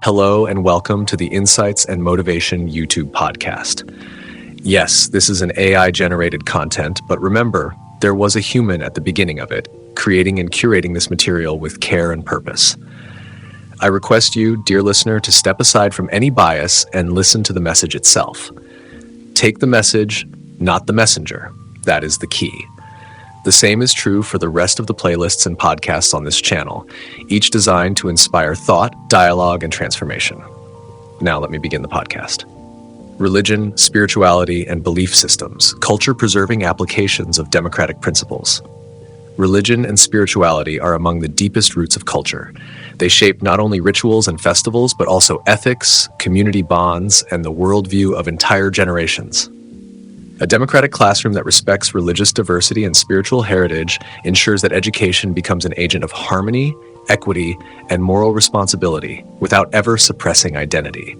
Hello and welcome to the Insights and Motivation YouTube podcast. Yes, this is an AI-generated content, but remember, there was a human at the beginning of it, creating and curating this material with care and purpose. I request you, dear listener, to step aside from any bias and listen to the message itself. Take the message, not the messenger. That is the key. The same is true for the rest of the playlists and podcasts on this channel, each designed to inspire thought, dialogue, and transformation. Now let me begin the podcast. Religion, spirituality, and belief systems, culture-preserving applications of democratic principles. Religion and spirituality are among the deepest roots of culture. They shape not only rituals and festivals, but also ethics, community bonds, and the worldview of entire generations. A democratic classroom that respects religious diversity and spiritual heritage ensures that education becomes an agent of harmony, equity, and moral responsibility without ever suppressing identity.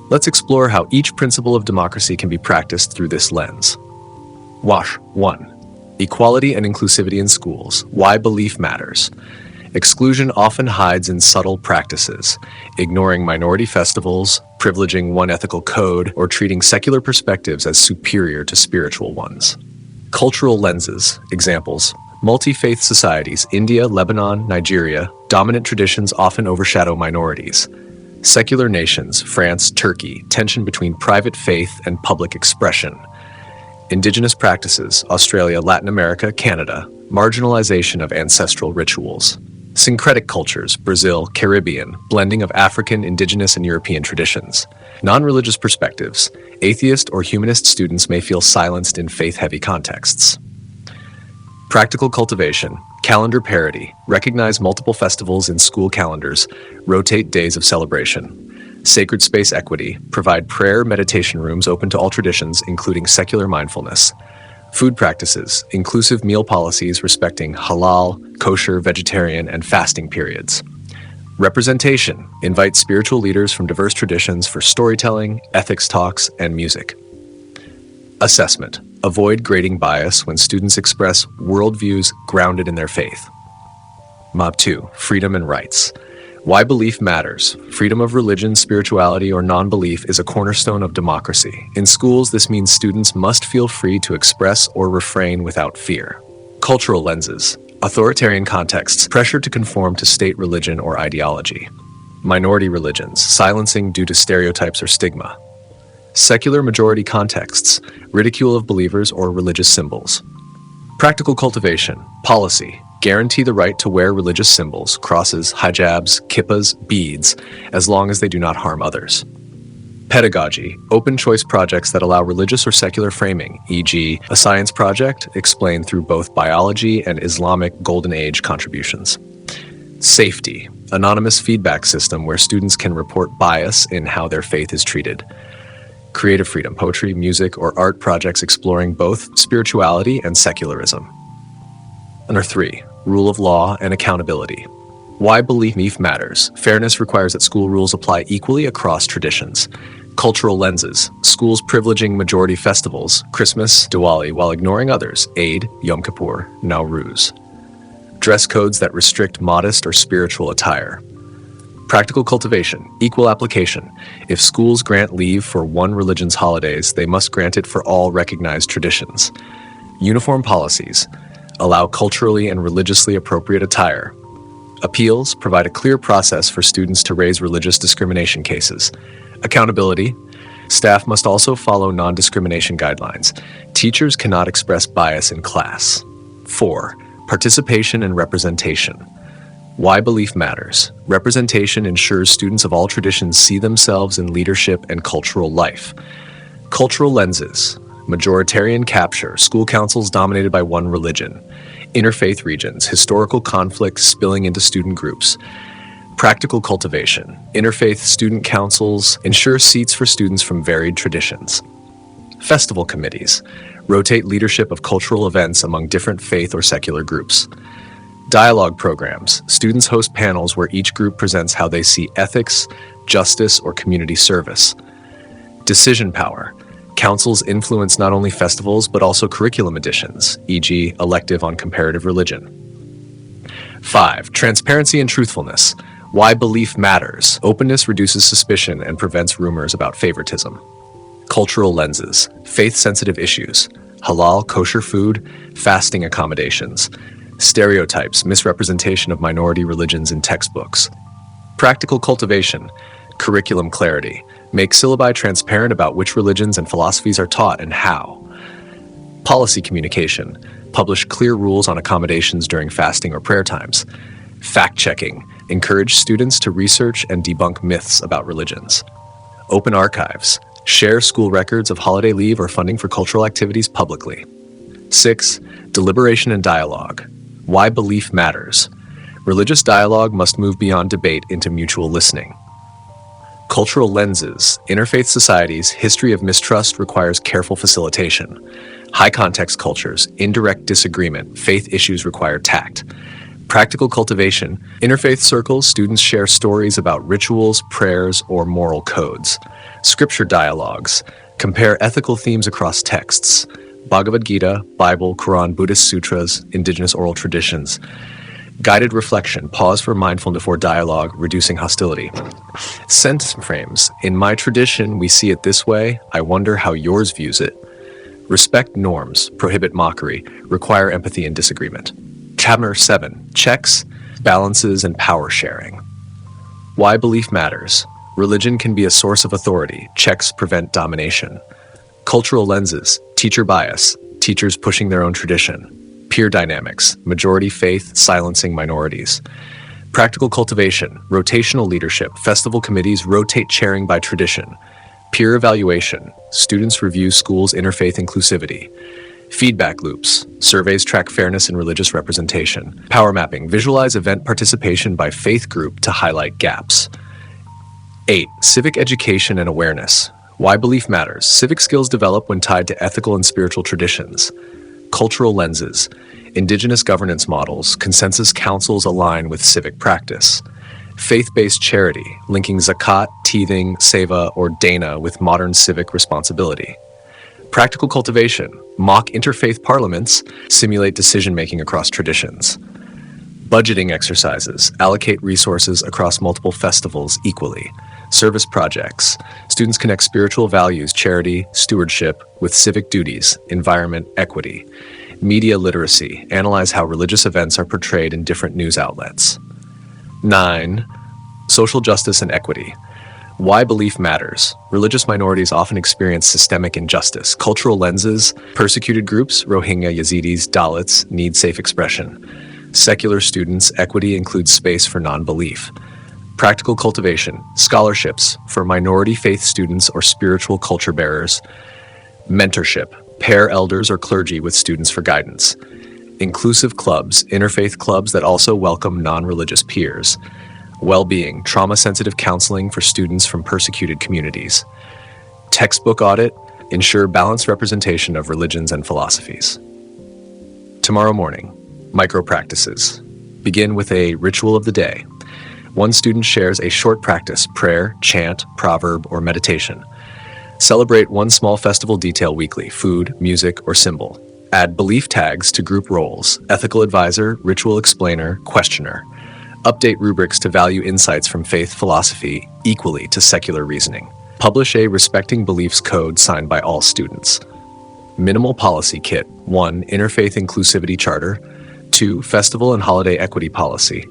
Let's explore how each principle of democracy can be practiced through this lens. WASH 1. Equality and inclusivity in schools. Why belief matters. Exclusion often hides in subtle practices, ignoring minority festivals, privileging one ethical code, or treating secular perspectives as superior to spiritual ones. Cultural lenses. Examples. Multi-faith societies, India, Lebanon, Nigeria, dominant traditions often overshadow minorities. Secular nations, France, Turkey, tension between private faith and public expression. Indigenous practices, Australia, Latin America, Canada, marginalization of ancestral rituals. Syncretic cultures, Brazil, Caribbean, blending of African, indigenous, and European traditions. Non-religious perspectives, atheist or humanist students may feel silenced in faith-heavy contexts. Practical cultivation, calendar parity, recognize multiple festivals in school calendars, rotate days of celebration. Sacred space equity, provide prayer meditation rooms open to all traditions, including secular mindfulness. Food practices, inclusive meal policies respecting halal, kosher, vegetarian, and fasting periods. Representation, invite spiritual leaders from diverse traditions for storytelling, ethics talks, and music. Assessment, avoid grading bias when students express worldviews grounded in their faith. Mob 2, freedom and rights. Why belief matters. Freedom of religion, spirituality, or non-belief is a cornerstone of democracy. In schools, this means students must feel free to express or refrain without fear. Cultural lenses. Authoritarian contexts, pressure to conform to state religion or ideology. Minority religions, silencing due to stereotypes or stigma. Secular majority contexts, ridicule of believers or religious symbols. Practical cultivation, policy. Guarantee the right to wear religious symbols, crosses, hijabs, kippas, beads, as long as they do not harm others. Pedagogy, open choice projects that allow religious or secular framing, e.g., a science project explained through both biology and Islamic Golden Age contributions. Safety, anonymous feedback system where students can report bias in how their faith is treated. Creative freedom, poetry, music, or art projects exploring both spirituality and secularism. Number 3, rule of law and accountability. Why belief matters. Fairness requires that school rules apply equally across traditions. Cultural lenses. Schools privileging majority festivals, Christmas, Diwali, while ignoring others, Eid, Yom Kippur, Nowruz. Dress codes that restrict modest or spiritual attire. Practical cultivation, equal application. If schools grant leave for one religion's holidays, they must grant it for all recognized traditions. Uniform policies. Allow culturally and religiously appropriate attire. Appeals provide a clear process for students to raise religious discrimination cases. Accountability. Staff must also follow non-discrimination guidelines. Teachers cannot express bias in class. 4. Participation and representation. Why belief matters. Representation ensures students of all traditions see themselves in leadership and cultural life. Cultural lenses. Majoritarian capture, school councils dominated by one religion. Interfaith regions, historical conflict spilling into student groups. Practical cultivation, interfaith student councils ensure seats for students from varied traditions. Festival committees, rotate leadership of cultural events among different faith or secular groups. Dialogue programs, students host panels where each group presents how they see ethics, justice, or community service. Decision power, councils influence not only festivals but also curriculum additions, e.g. elective on comparative religion. 5. Transparency and truthfulness. Why belief matters. Openness reduces suspicion and prevents rumors about favoritism. Cultural lenses. Faith-sensitive issues. Halal, kosher food, fasting accommodations. Stereotypes, misrepresentation of minority religions in textbooks. Practical cultivation. Curriculum clarity. Make syllabi transparent about which religions and philosophies are taught and how. Policy communication. Publish clear rules on accommodations during fasting or prayer times. Fact-checking. Encourage students to research and debunk myths about religions. Open archives. Share school records of holiday leave or funding for cultural activities publicly. 6. Deliberation and dialogue. Why belief matters. Religious dialogue must move beyond debate into mutual listening. Cultural lenses. Interfaith societies' history of mistrust requires careful facilitation. High-context cultures, indirect disagreement, faith issues require tact. Practical cultivation. Interfaith circles, students share stories about rituals, prayers, or moral codes. Scripture dialogues. Compare ethical themes across texts. Bhagavad Gita, Bible, Quran, Buddhist sutras, indigenous oral traditions. Guided reflection. Pause for mindfulness before dialogue, reducing hostility. Sentence frames. In my tradition, we see it this way. I wonder how yours views it. Respect norms. Prohibit mockery. Require empathy in disagreement. Chapter 7. Checks, balances, and power sharing. Why belief matters. Religion can be a source of authority. Checks prevent domination. Cultural lenses. Teacher bias. Teachers pushing their own tradition. Peer dynamics. Majority faith silencing minorities. Practical cultivation. Rotational leadership. Festival committees rotate chairing by tradition. Peer evaluation. Students review schools' interfaith inclusivity. Feedback loops. Surveys track fairness in religious representation. Power mapping. Visualize event participation by faith group to highlight gaps. 8. Civic education and awareness. Why belief matters. Civic skills develop when tied to ethical and spiritual traditions. Cultural lenses. Indigenous governance models. Consensus councils align with civic practice. Faith-based charity, linking zakat, teething, seva, or dana with modern civic responsibility. Practical cultivation. Mock interfaith parliaments simulate decision-making across traditions. Budgeting exercises. Allocate resources across multiple festivals equally. Service projects. Students connect spiritual values, charity, stewardship, with civic duties, environment, equity. Media literacy. Analyze how religious events are portrayed in different news outlets. 9. Social justice and equity. Why belief matters. Religious minorities often experience systemic injustice. Cultural lenses. Persecuted groups, Rohingya, Yazidis, Dalits, need safe expression. Secular students, equity includes space for non-belief. Practical cultivation. Scholarships for minority faith students or spiritual culture bearers. Mentorship. Pair elders or clergy with students for guidance. Inclusive clubs, interfaith clubs that also welcome non-religious peers. Well-being, trauma-sensitive counseling for students from persecuted communities. Textbook audit, ensure balanced representation of religions and philosophies. Tomorrow morning, micro-practices. Begin with a ritual of the day. One student shares a short practice, prayer, chant, proverb, or meditation. Celebrate one small festival detail weekly, food, music, or symbol. Add belief tags to group roles, ethical advisor, ritual explainer, questioner. Update rubrics to value insights from faith philosophy equally to secular reasoning. Publish a respecting beliefs code signed by all students. Minimal policy kit. 1. Interfaith inclusivity charter. 2. Festival and holiday equity policy.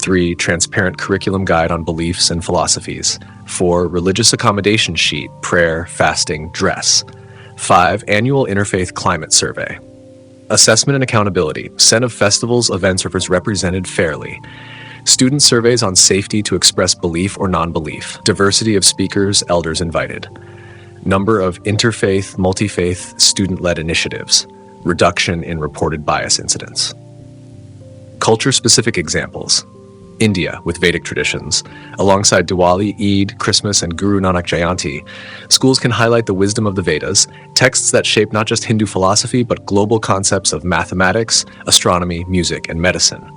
3. Transparent curriculum guide on beliefs and philosophies. 4. Religious accommodation sheet, prayer, fasting, dress. 5. Annual interfaith climate survey. Assessment and accountability. Send of festivals, events are represented fairly. Student surveys on safety to express belief or non-belief. Diversity of speakers, elders invited. Number of interfaith, multi-faith, student-led initiatives. Reduction in reported bias incidents. Culture-specific examples. India, with Vedic traditions. Alongside Diwali, Eid, Christmas, and Guru Nanak Jayanti, schools can highlight the wisdom of the Vedas, texts that shape not just Hindu philosophy, but global concepts of mathematics, astronomy, music, and medicine.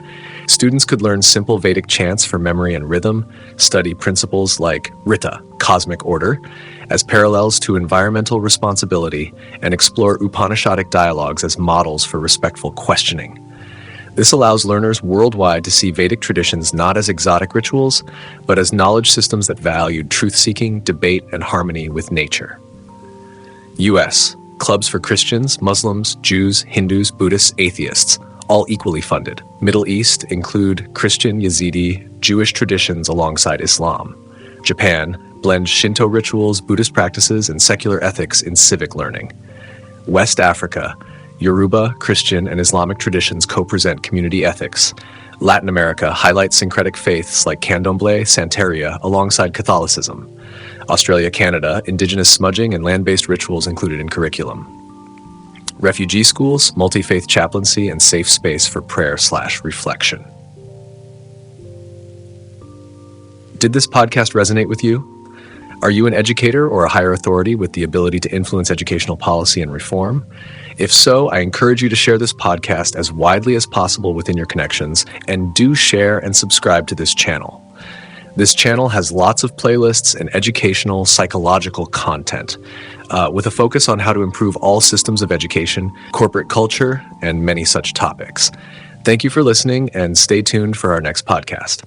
Students could learn simple Vedic chants for memory and rhythm, study principles like Rita, cosmic order, as parallels to environmental responsibility, and explore Upanishadic dialogues as models for respectful questioning. This allows learners worldwide to see Vedic traditions not as exotic rituals, but as knowledge systems that valued truth-seeking, debate, and harmony with nature. US. Clubs for Christians, Muslims, Jews, Hindus, Buddhists, atheists, all equally funded. Middle East include Christian, Yazidi, Jewish traditions alongside Islam. Japan blends Shinto rituals, Buddhist practices, and secular ethics in civic learning. West Africa, Yoruba, Christian, and Islamic traditions co-present community ethics. Latin America highlights syncretic faiths like Candomblé, Santeria, alongside Catholicism. Australia, Canada, indigenous smudging and land-based rituals included in curriculum. Refugee schools, multi-faith chaplaincy, and safe space for prayer/reflection. Did this podcast resonate with you? Are you an educator or a higher authority with the ability to influence educational policy and reform? If so, I encourage you to share this podcast as widely as possible within your connections, and do share and subscribe to this channel. This channel has lots of playlists and educational, psychological content, with a focus on how to improve all systems of education, corporate culture, and many such topics. Thank you for listening, and stay tuned for our next podcast.